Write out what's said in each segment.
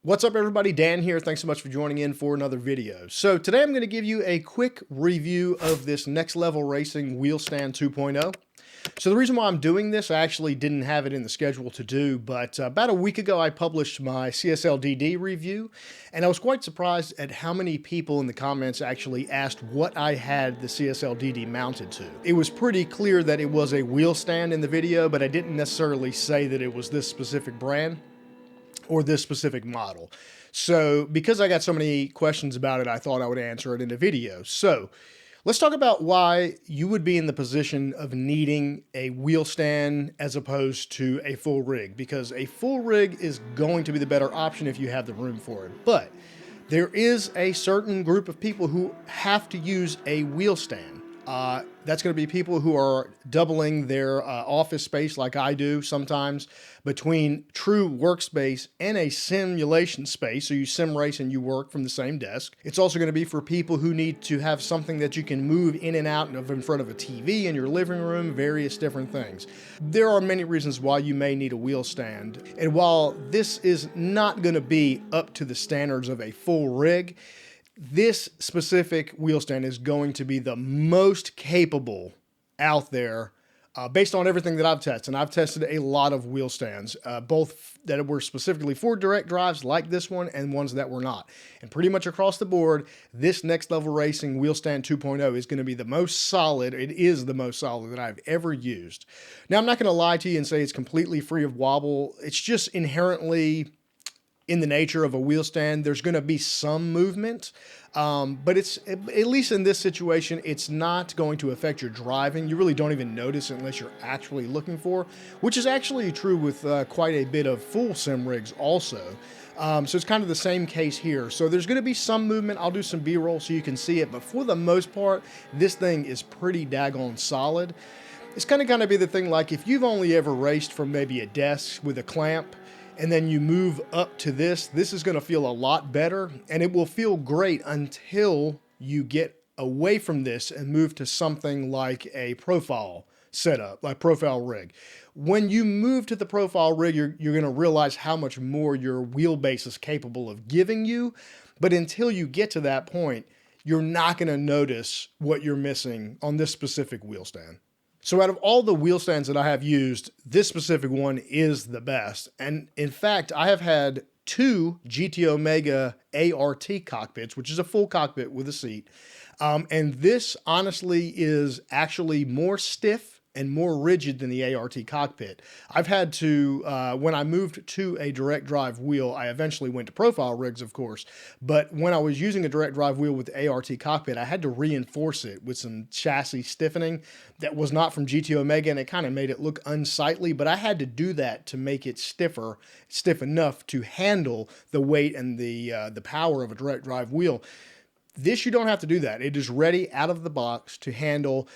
What's up everybody, Dan here. Thanks so much for joining in for another video. So today I'm going to give you a quick review of this Next Level Racing Wheelstand 2.0. So the reason why I'm doing this, I actually didn't have it in the schedule to do, but about a week ago I published my CSLDD review, and I was quite surprised at how many people in the comments actually asked what I had the CSLDD mounted to. It was pretty clear that it was a wheel stand in the video, but I didn't necessarily say that it was this specific brand or this specific model. So because I got so many questions about it, I thought I would answer it in a video. So let's talk about why you would be in the position of needing a wheel stand as opposed to a full rig, because a full rig is going to be the better option if you have the room for it. But there is a certain group of people who have to use a wheel stand. That's going to be people who are doubling their office space like I do sometimes between true workspace and a simulation space. So you sim race and you work from the same desk. It's also going to be for people who need to have something that you can move in and out of in front of a TV in your living room, various different things. There are many reasons why you may need a wheel stand. And while this is not going to be up to the standards of a full rig, this specific wheel stand is going to be the most capable out there based on everything that I've tested. And I've tested a lot of wheel stands, both that were specifically for direct drives like this one and ones that were not. And pretty much across the board, this Next Level Racing Wheel Stand 2.0 is going to be the most solid. It is the most solid that I've ever used. Now, I'm not going to lie to you and say it's completely free of wobble. It's just inherently in the nature of a wheel stand. There's going to be some movement, but it's, at least in this situation, it's not going to affect your driving. You really don't even notice it unless you're actually looking for, which is actually true with quite a bit of full sim rigs also. So it's kind of the same case here. So there's going to be some movement. I'll do some B-roll so you can see it, but for the most part, this thing is pretty daggone solid. It's kind of be the thing like if you've only ever raced from maybe a desk with a clamp, and then you move up to this is going to feel a lot better, and it will feel great until you get away from this and move to something like a profile setup, like profile rig. When you move to the profile rig, you're going to realize how much more your wheelbase is capable of giving you. But until you get to that point, you're not going to notice what you're missing on this specific wheel stand. So out of all the wheel stands that I have used, this specific one is the best. And in fact, I have had two GT Omega ART cockpits, which is a full cockpit with a seat. And this honestly is actually more stiff and more rigid than the ART cockpit. I've had to, when I moved to a direct drive wheel, I eventually went to profile rigs, of course, but when I was using a direct drive wheel with the ART cockpit, I had to reinforce it with some chassis stiffening that was not from GT Omega, and it kind of made it look unsightly, but I had to do that to make it stiff enough to handle the weight and the power of a direct drive wheel. This, you don't have to do that. It is ready out of the box to handle,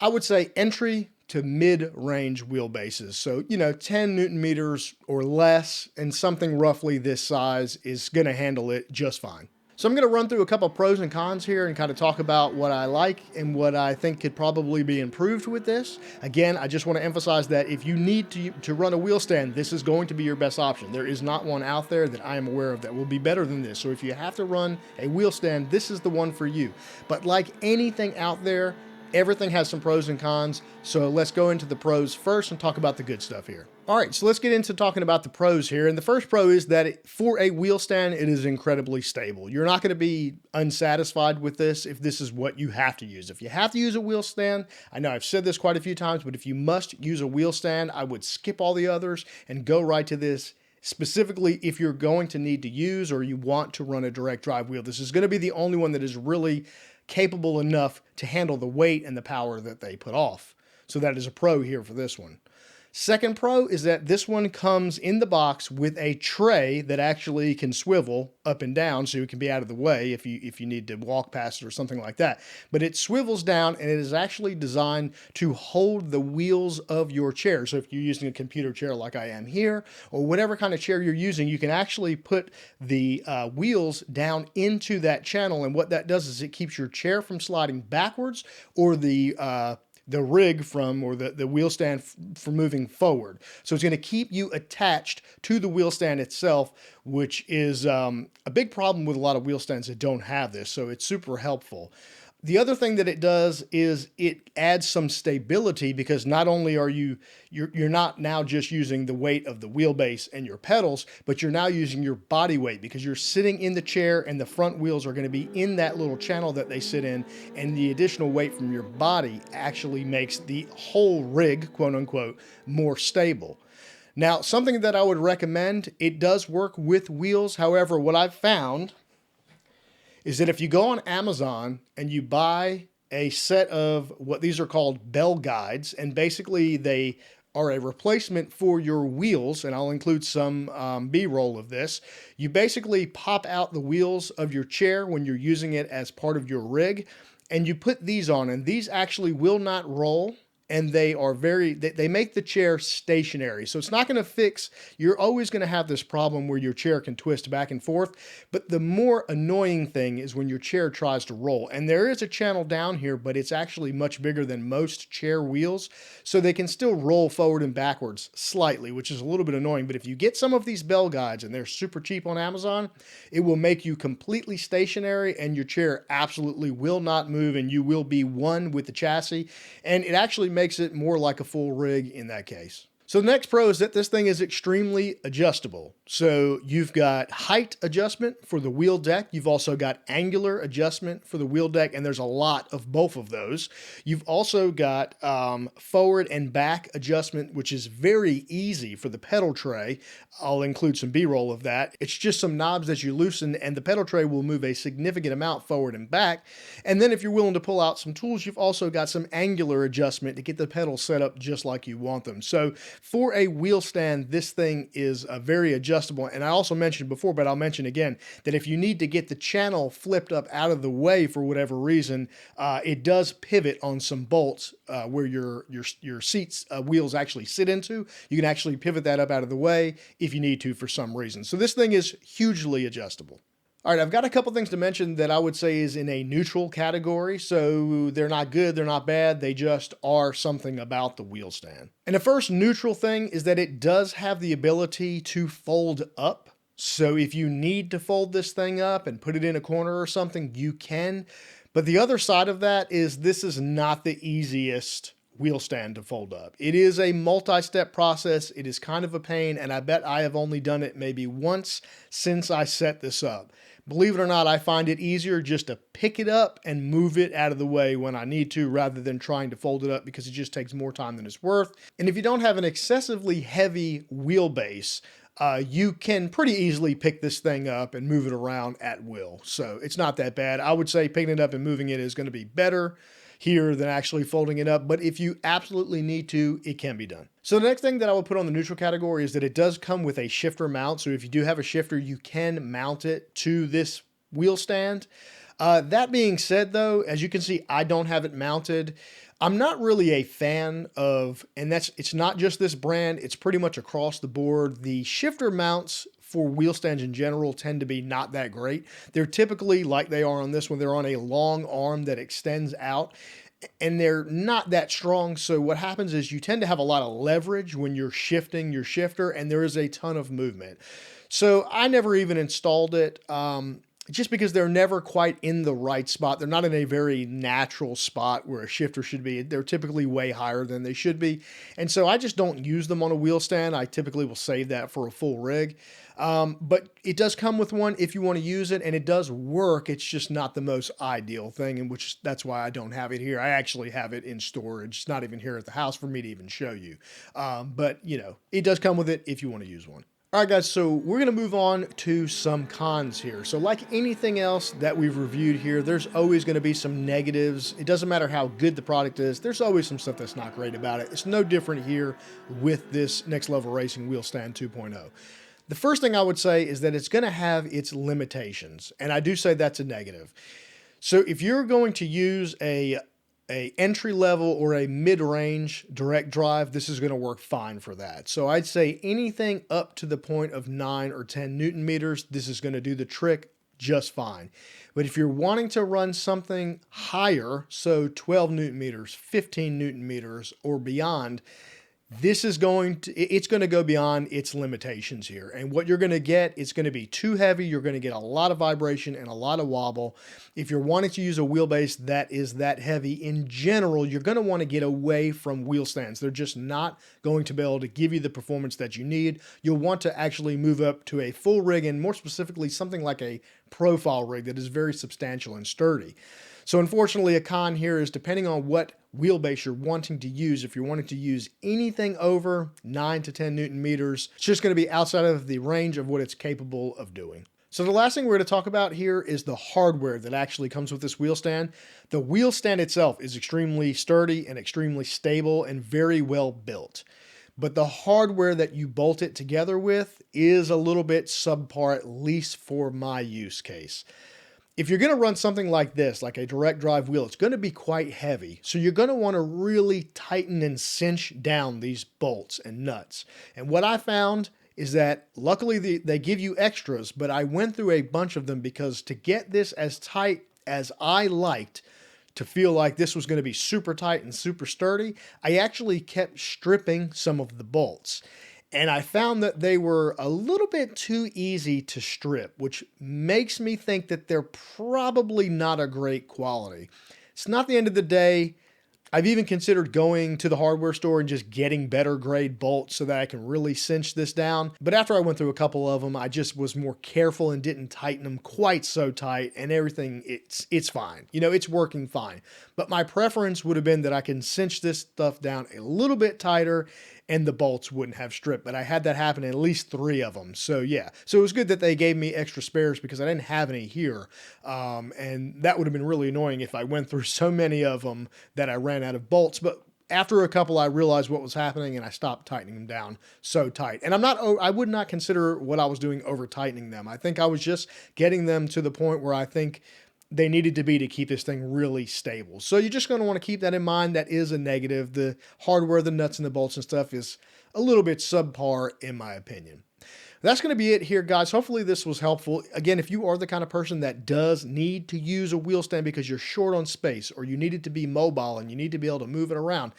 I would say, entry to mid-range wheelbases. So, 10 Newton meters or less, and something roughly this size is going to handle it just fine. So I'm going to run through a couple pros and cons here and kind of talk about what I like and what I think could probably be improved with this. Again, I just want to emphasize that if you need to run a wheel stand, this is going to be your best option. There is not one out there that I am aware of that will be better than this. So if you have to run a wheel stand, this is the one for you. But like anything out there, everything has some pros and cons, so let's go into the pros first and talk about the good stuff here. All right, so let's get into talking about the pros here. And the first pro is that for a wheel stand, it is incredibly stable. You're not going to be unsatisfied with this if this is what you have to use. If you have to use a wheel stand, I know I've said this quite a few times, but if you must use a wheel stand, I would skip all the others and go right to this. Specifically, if you're going to need to use or you want to run a direct drive wheel, this is going to be the only one that is really capable enough to handle the weight and the power that they put off. So that is a pro here for this one. Second pro is that this one comes in the box with a tray that actually can swivel up and down, so it can be out of the way if you need to walk past it or something like that. But it swivels down, and it is actually designed to hold the wheels of your chair. So if you're using a computer chair like I am here, or whatever kind of chair you're using, you can actually put the wheels down into that channel. And what that does is it keeps your chair from sliding backwards or the the rig from, or the wheel stand from moving forward. So it's going to keep you attached to the wheel stand itself, which is a big problem with a lot of wheel stands that don't have this. So it's super helpful. The other thing that it does is it adds some stability, because not only are you're not now just using the weight of the wheelbase and your pedals, but you're now using your body weight, because you're sitting in the chair and the front wheels are going to be in that little channel that they sit in, and the additional weight from your body actually makes the whole rig, quote unquote, more stable. Now, something that I would recommend, it does work with wheels. However, what I've found is that if you go on Amazon and you buy a set of what these are called bell guides, and basically they are a replacement for your wheels, and I'll include some B-roll of this. You basically pop out the wheels of your chair when you're using it as part of your rig, and you put these on, and these actually will not roll. And they are they make the chair stationary. So it's not going to fix, you're always going to have this problem where your chair can twist back and forth. But the more annoying thing is when your chair tries to roll. And there is a channel down here, but it's actually much bigger than most chair wheels. So they can still roll forward and backwards slightly, which is a little bit annoying. But if you get some of these bell guides, and they're super cheap on Amazon, it will make you completely stationary, and your chair absolutely will not move, and you will be one with the chassis. And it actually makes it more like a full rig in that case. So the next pro is that this thing is extremely adjustable. So you've got height adjustment for the wheel deck. You've also got angular adjustment for the wheel deck, and there's a lot of both of those. You've also got forward and back adjustment, which is very easy for the pedal tray. I'll include some B-roll of that. It's just some knobs that you loosen, and the pedal tray will move a significant amount forward and back. And then if you're willing to pull out some tools, you've also got some angular adjustment to get the pedals set up just like you want them. So for a wheel stand, this thing is very adjustable. And I also mentioned before, but I'll mention again, that if you need to get the channel flipped up out of the way for whatever reason, it does pivot on some bolts where your seat's wheels actually sit into. You can actually pivot that up out of the way if you need to for some reason. So this thing is hugely adjustable. All right, I've got a couple things to mention that I would say is in a neutral category. So they're not good, they're not bad, they just are something about the wheel stand. And the first neutral thing is that it does have the ability to fold up. So if you need to fold this thing up and put it in a corner or something, you can. But the other side of that is this is not the easiest wheel stand to fold up. It is a multi-step process. It is kind of a pain, and I bet I have only done it maybe once since I set this up. Believe it or not, I find it easier just to pick it up and move it out of the way when I need to, rather than trying to fold it up, because it just takes more time than it's worth. And if you don't have an excessively heavy wheelbase, you can pretty easily pick this thing up and move it around at will. So it's not that bad. I would say picking it up and moving it is going to be better here than actually folding it up, but if you absolutely need to, it can be done. So the next thing that I would put on the neutral category is that it does come with a shifter mount. So if you do have a shifter, you can mount it to this wheel stand. That being said though, as you can see, I don't have it mounted. I'm not really a fan of, and it's not just this brand, it's pretty much across the board. The shifter mounts for wheel stands in general tend to be not that great. They're typically, like they are on this one, they're on a long arm that extends out, and they're not that strong. So what happens is you tend to have a lot of leverage when you're shifting your shifter, and there is a ton of movement. So I never even installed it. Just because they're never quite in the right spot. They're not in a very natural spot where a shifter should be. They're typically way higher than they should be. And so I just don't use them on a wheel stand. I typically will save that for a full rig. But it does come with one if you want to use it, and it does work. It's just not the most ideal thing, and that's why I don't have it here. I actually have it in storage. It's not even here at the house for me to even show you. But you know, it does come with it if you want to use one. All right, guys, so we're going to move on to some cons here. So like anything else that we've reviewed here, there's always going to be some negatives. It doesn't matter how good the product is. There's always some stuff that's not great about it. It's no different here with this Next Level Racing Wheel Stand 2.0. The first thing I would say is that it's going to have its limitations, and I do say that's a negative. So if you're going to use a entry level or a mid-range direct drive, this is going to work fine for that. So I'd say anything up to the point of 9 or 10 Newton meters, this is going to do the trick just fine. But if you're wanting to run something higher, so 12 Newton meters, 15 Newton meters, or beyond, it's going to go beyond its limitations here. And what you're going to get, it's going to be too heavy. You're going to get a lot of vibration and a lot of wobble. If you're wanting to use a wheelbase that is that heavy, in general, you're going to want to get away from wheel stands. They're just not going to be able to give you the performance that you need. You'll want to actually move up to a full rig, and more specifically, something like a profile rig that is very substantial and sturdy. So unfortunately, a con here is depending on what wheelbase you're wanting to use. If you're wanting to use anything over 9 to 10 Newton meters, it's just going to be outside of the range of what it's capable of doing. So the last thing we're going to talk about here is the hardware that actually comes with this wheel stand. The wheel stand itself is extremely sturdy and extremely stable and very well built. But the hardware that you bolt it together with is a little bit subpar, at least for my use case. If you're going to run something like this, like a direct drive wheel, it's going to be quite heavy. So you're going to want to really tighten and cinch down these bolts and nuts. And what I found is that luckily they give you extras, but I went through a bunch of them because to get this as tight as I liked, to feel like this was going to be super tight and super sturdy, I actually kept stripping some of the bolts. And I found that they were a little bit too easy to strip, which makes me think that they're probably not a great quality. It's not the end of the day. I've even considered going to the hardware store and just getting better grade bolts so that I can really cinch this down. But after I went through a couple of them, I just was more careful and didn't tighten them quite so tight, and everything, it's fine. You know, it's working fine. But my preference would have been that I can cinch this stuff down a little bit tighter and the bolts wouldn't have stripped. But I had that happen in at least 3 of them. So yeah, so it was good that they gave me extra spares because I didn't have any here. And that would have been really annoying if I went through so many of them that I ran out of bolts. But after a couple, I realized what was happening and I stopped tightening them down so tight. And I would not consider what I was doing over tightening them. I think I was just getting them to the point where I think they needed to be to keep this thing really stable. So you're just going to want to keep that in mind. That is a negative. The hardware, the nuts and the bolts and stuff is a little bit subpar in my opinion. That's going to be it here, guys. Hopefully this was helpful. Again, if you are the kind of person that does need to use a wheel stand because you're short on space or you need it to be mobile and you need to be able to move it around,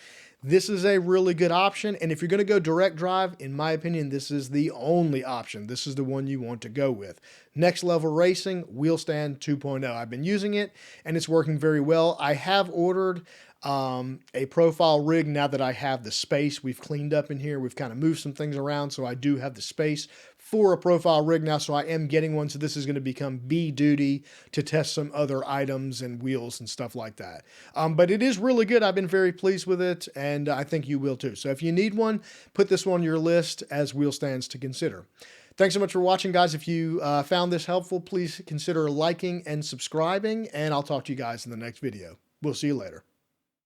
this is a really good option. And if you're going to go direct drive, in my opinion, this is the only option. This is the one you want to go with. Next Level Racing, Wheel Stand 2.0. I've been using it and it's working very well. I have ordered a profile rig now that I have the space. We've cleaned up in here. We've kind of moved some things around, so I do have the space for a profile rig now, so I am getting one. So this is going to become B duty to test some other items and wheels and stuff like that. But it is really good. I've been very pleased with it, and I think you will too. So if you need one, put this one on your list as wheel stands to consider. Thanks so much for watching, guys. If you found this helpful, please consider liking and subscribing, and I'll talk to you guys in the next video. We'll see you later.